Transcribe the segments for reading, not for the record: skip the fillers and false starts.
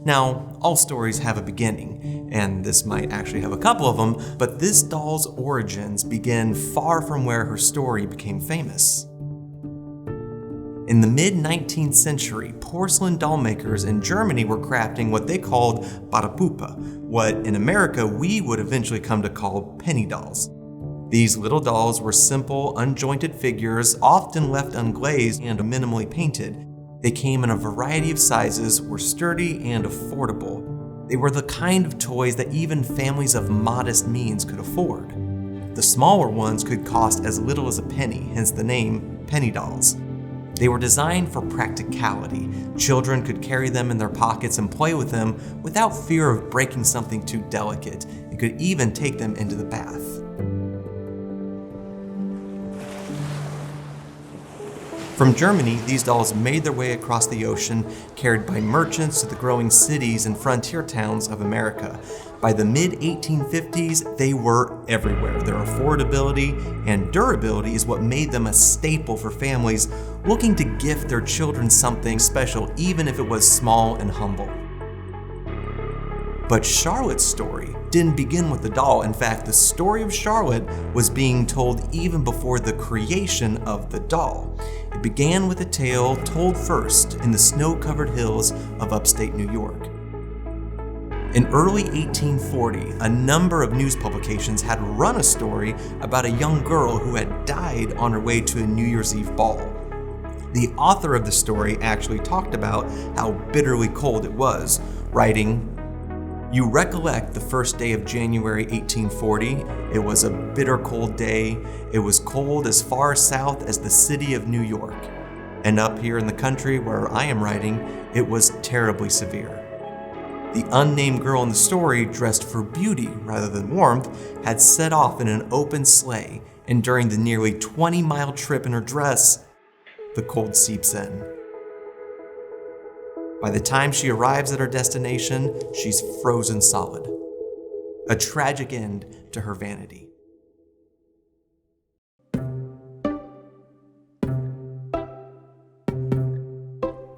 Now, all stories have a beginning, and this might actually have a couple of them, but this doll's origins begin far from where her story became famous. In the mid-19th century, porcelain doll makers in Germany were crafting what they called Barapupa, what in America we would eventually come to call penny dolls. These little dolls were simple, unjointed figures, often left unglazed and minimally painted. They came in a variety of sizes, were sturdy and affordable. They were the kind of toys that even families of modest means could afford. The smaller ones could cost as little as a penny, hence the name penny dolls. They were designed for practicality. Children could carry them in their pockets and play with them without fear of breaking something too delicate, and could even take them into the bath. From Germany, these dolls made their way across the ocean, carried by merchants to the growing cities and frontier towns of America. By the mid-1850s, they were everywhere. Their affordability and durability is what made them a staple for families looking to gift their children something special, even if it was small and humble. But Charlotte's story didn't begin with the doll. In fact, the story of Charlotte was being told even before the creation of the doll. It began with a tale told first in the snow-covered hills of upstate New York. In early 1840, a number of news publications had run a story about a young girl who had died on her way to a New Year's Eve ball. The author of the story actually talked about how bitterly cold it was, writing, "You recollect the first day of January 1840. It was a bitter cold day. It was cold as far south as the city of New York. And up here in the country where I am writing, it was terribly severe." The unnamed girl in the story, dressed for beauty rather than warmth, had set off in an open sleigh, and during the nearly 20-mile trip in her dress, the cold seeps in. By the time she arrives at her destination, she's frozen solid. A tragic end to her vanity.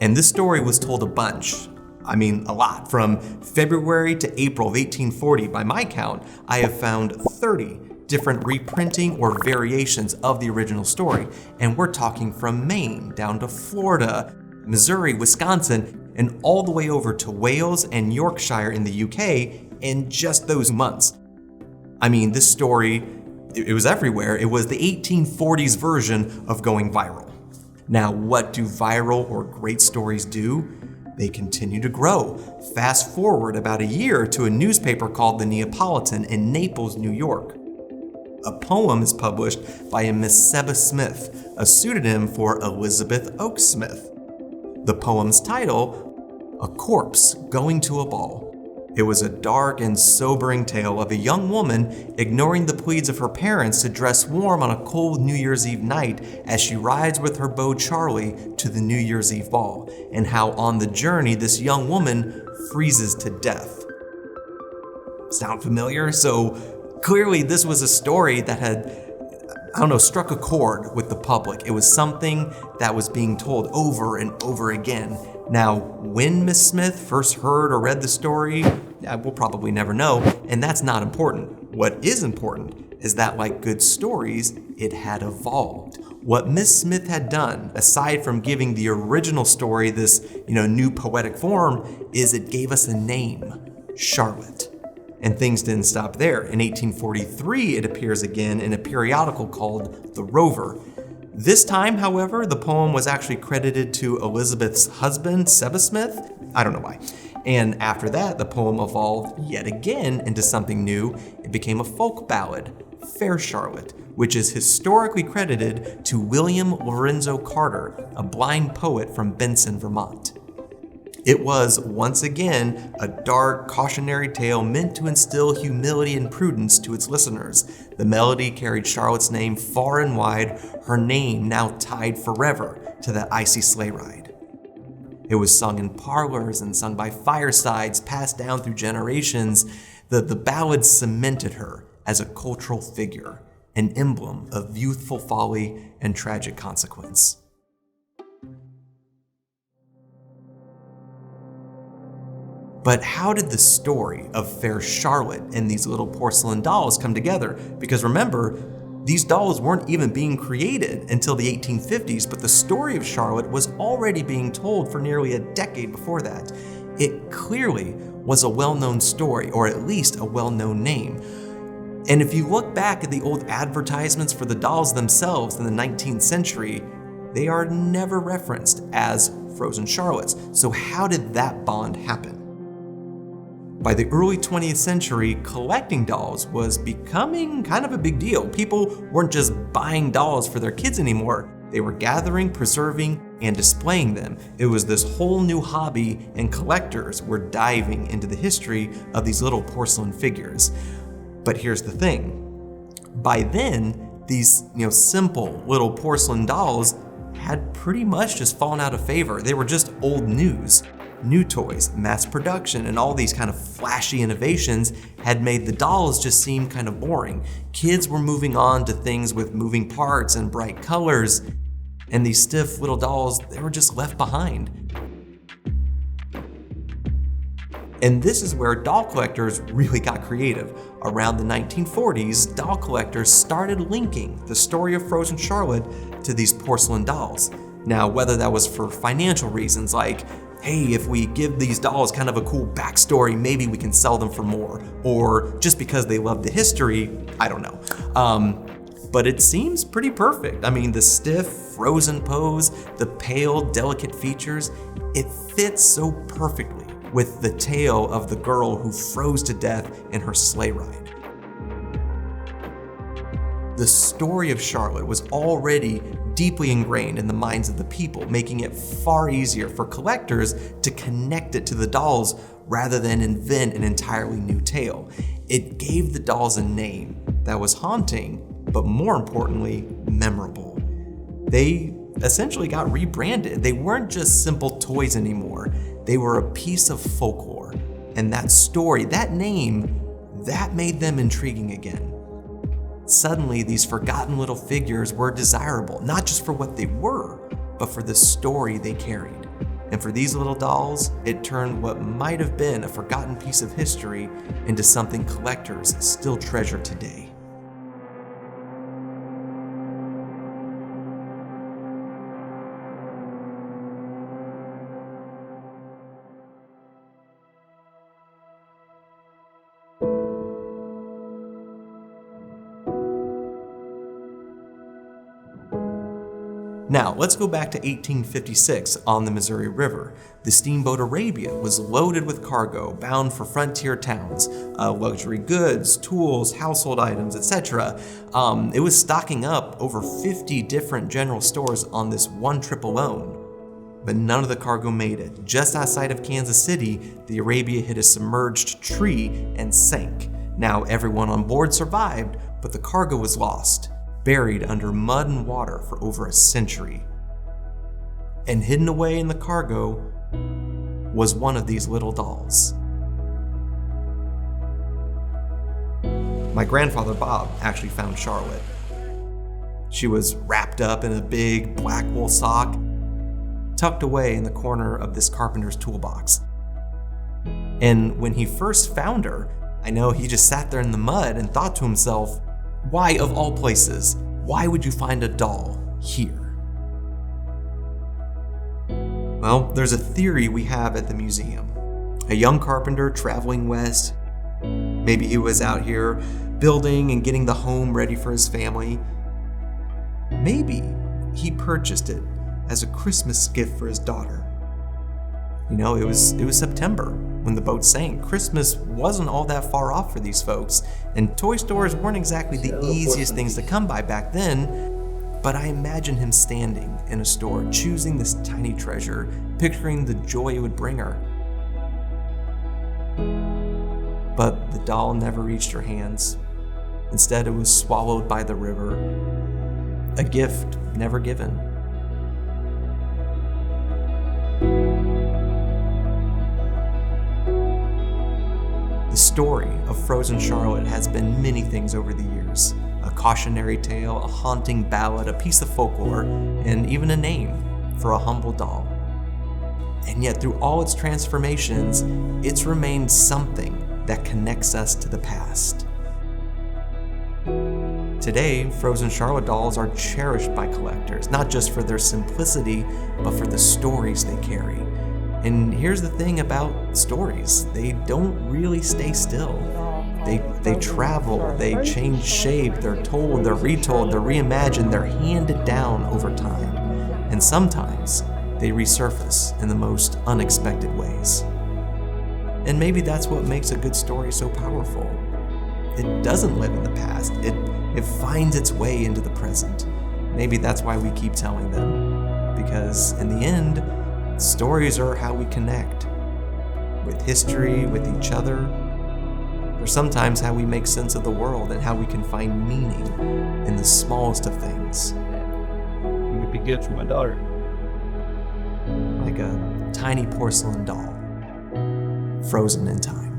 And this story was told a bunch. A lot. From February to April of 1840, by my count, I have found 30 different reprinting or variations of the original story. And we're talking from Maine down to Florida, Missouri, Wisconsin, and all the way over to Wales and Yorkshire in the UK in just those months. This story, it was everywhere. It was the 1840s version of going viral. Now, what do viral or great stories do? They continue to grow. Fast forward about a year to a newspaper called the Neapolitan in Naples, New York. A poem is published by a Miss Seba Smith, a pseudonym for Elizabeth Oakes Smith. The poem's title, A Corpse Going to a Ball. It was a dark and sobering tale of a young woman ignoring the pleas of her parents to dress warm on a cold New Year's Eve night as she rides with her beau Charlie to the New Year's Eve ball, and how on the journey this young woman freezes to death. Sound familiar? So clearly this was a story that had, struck a chord with the public. It was something that was being told over and over again. Now, when Miss Smith first heard or read the story, we'll probably never know, and that's not important. What is important is that, like good stories, it had evolved. What Miss Smith had done, aside from giving the original story this, new poetic form, is it gave us a name, Charlotte. And things didn't stop there. In 1843, it appears again in a periodical called The Rover. This time, however, the poem was actually credited to Elizabeth's husband, Seba Smith. I don't know why. And after that, the poem evolved yet again into something new. It became a folk ballad, Fair Charlotte, which is historically credited to William Lorenzo Carter, a blind poet from Benson, Vermont. It was, once again, a dark, cautionary tale meant to instill humility and prudence to its listeners. The melody carried Charlotte's name far and wide, her name now tied forever to that icy sleigh ride. It was sung in parlors and sung by firesides, passed down through generations. The ballad cemented her as a cultural figure, an emblem of youthful folly and tragic consequence. But how did the story of Fair Charlotte and these little porcelain dolls come together? Because remember, these dolls weren't even being created until the 1850s, but the story of Charlotte was already being told for nearly a decade before that. It clearly was a well-known story, or at least a well-known name. And if you look back at the old advertisements for the dolls themselves in the 19th century, they are never referenced as Frozen Charlottes. So how did that bond happen? By the early 20th century, collecting dolls was becoming kind of a big deal. People weren't just buying dolls for their kids anymore. They were gathering, preserving, and displaying them. It was this whole new hobby, and collectors were diving into the history of these little porcelain figures. But here's the thing. By then, these simple little porcelain dolls had pretty much just fallen out of favor. They were just old news. New toys, mass production, and all these kind of flashy innovations had made the dolls just seem kind of boring. Kids were moving on to things with moving parts and bright colors, and these stiff little dolls, they were just left behind. And this is where doll collectors really got creative. Around the 1940s, doll collectors started linking the story of Frozen Charlotte to these porcelain dolls. Now, whether that was for financial reasons, like, hey, if we give these dolls kind of a cool backstory, maybe we can sell them for more, or just because they love the history, I don't know. But it seems pretty perfect. I mean, the stiff, frozen pose, the pale, delicate features, it fits so perfectly with the tale of the girl who froze to death in her sleigh ride. The story of Charlotte was already deeply ingrained in the minds of the people, making it far easier for collectors to connect it to the dolls rather than invent an entirely new tale. It gave the dolls a name that was haunting, but more importantly, memorable. They essentially got rebranded. They weren't just simple toys anymore. They were a piece of folklore. And that story, that name, that made them intriguing again. Suddenly, these forgotten little figures were desirable, not just for what they were, but for the story they carried. And for these little dolls, it turned what might have been a forgotten piece of history into something collectors still treasure today. Now, let's go back to 1856 on the Missouri River. The steamboat Arabia was loaded with cargo bound for frontier towns, luxury goods, tools, household items, etc. It was stocking up over 50 different general stores on this one trip alone. But none of the cargo made it. Just outside of Kansas City, the Arabia hit a submerged tree and sank. Now, everyone on board survived, but the cargo was lost, buried under mud and water for over a century. And hidden away in the cargo was one of these little dolls. My grandfather Bob actually found Charlotte. She was wrapped up in a big black wool sock, tucked away in the corner of this carpenter's toolbox. And when he first found her, I know he just sat there in the mud and thought to himself, why, of all places, why would you find a doll here? Well, there's a theory we have at the museum. A young carpenter traveling west, maybe he was out here building and getting the home ready for his family. Maybe he purchased it as a Christmas gift for his daughter. You know, it was September when the boat sank. Christmas wasn't all that far off for these folks, and toy stores weren't exactly the easiest things to come by back then, but I imagine him standing in a store, choosing this tiny treasure, picturing the joy it would bring her. But the doll never reached her hands. Instead, it was swallowed by the river, a gift never given. The story of Frozen Charlotte has been many things over the years. A cautionary tale, a haunting ballad, a piece of folklore, and even a name for a humble doll. And yet through all its transformations, it's remained something that connects us to the past. Today, frozen Charlotte dolls are cherished by collectors, not just for their simplicity, but for the stories they carry. And here's the thing about stories: they don't really stay still. They travel, they change shape, they're told, they're retold, they're reimagined, they're handed down over time. And sometimes they resurface in the most unexpected ways. And maybe that's what makes a good story so powerful. It doesn't live in the past. It finds its way into the present. Maybe that's why we keep telling them. Because in the end, stories are how we connect with history, with each other. They're sometimes how we make sense of the world and how we can find meaning in the smallest of things. It would be good for my daughter. Like a tiny porcelain doll, frozen in time.